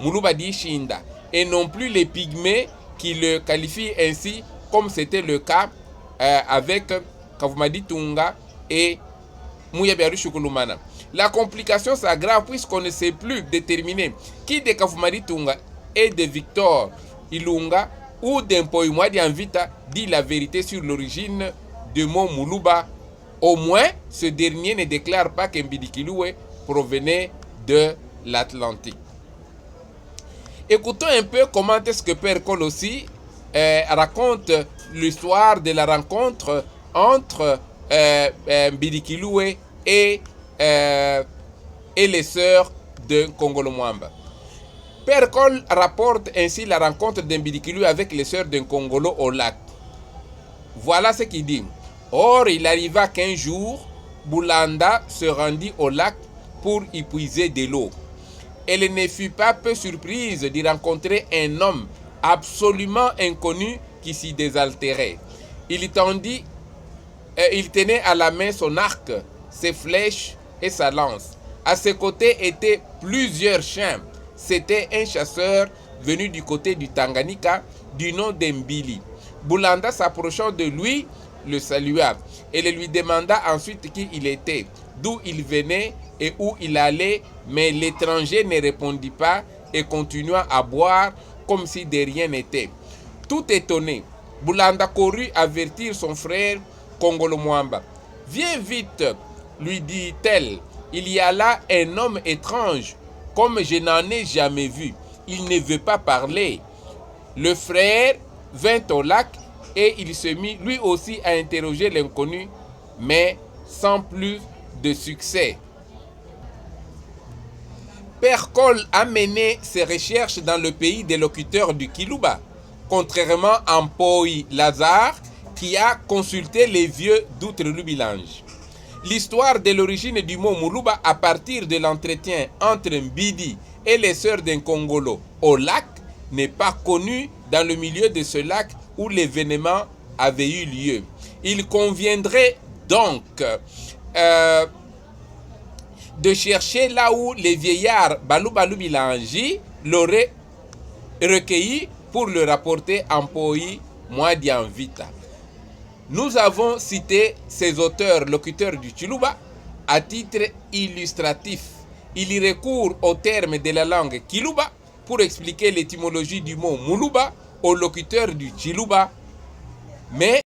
Muluba dit Shinda, et non plus les pygmées qui le qualifient ainsi, comme c'était le cas avec Kavumadi Tunga et Mouyabiaru Shukulumana. La complication s'aggrave puisqu'on ne sait plus déterminer qui de Kavumadi Tunga et de Victor Ilunga ou d'Empoy Mwadi Anvita dit la vérité sur l'origine de mot Muluba. Au moins, ce dernier ne déclare pas qu'Mbidikilue provenait de l'Atlantique. Écoutons un peu comment est-ce que Père Colossi raconte l'histoire de la rencontre entre Mbidikilue et les sœurs de Kongolo Mwamba. Père Col rapporte ainsi la rencontre d'Mbidikilue avec les sœurs de Kongolo au lac. Voilà ce qu'il dit. Or, il arriva qu'un jour, Boulanda se rendit au lac pour y puiser de l'eau. Elle ne fut pas peu surprise d'y rencontrer un homme absolument inconnu qui s'y désaltérait. Il tenait à la main son arc, ses flèches et sa lance. À ses côtés étaient plusieurs chiens. C'était un chasseur venu du côté du Tanganyika du nom d'Mbili. Boulanda, s'approchant de lui, le salua et le lui demanda ensuite qui il était, d'où il venait et où il allait, mais l'étranger ne répondit pas et continua à boire comme si de rien n'était. Tout étonné, Boulanda courut avertir son frère Kongolo Mwamba. « Viens vite, lui dit-elle, il y a là un homme étrange, comme je n'en ai jamais vu. Il ne veut pas parler. » Le frère vint au lac et il se mit lui aussi à interroger l'inconnu, mais sans plus de succès. Père Col a mené ses recherches dans le pays des locuteurs du Kiluba, contrairement à Mpoyi Lazare qui a consulté les vieux d'Outre-Lubilange. L'histoire de l'origine du mot Muluba à partir de l'entretien entre Mbidi et les sœurs d'Nkongolo au lac n'est pas connue dans le milieu de ce lac où l'événement avait eu lieu. Il conviendrait donc de chercher là où les vieillards Balou Bilangi l'auraient recueilli pour le rapporter en Mpoyi Mwadi Anvita. Nous avons cité ces auteurs locuteurs du Chiluba à titre illustratif. Il y recourt au terme de la langue Kiluba pour expliquer l'étymologie du mot Muluba aux locuteurs du Chiluba, mais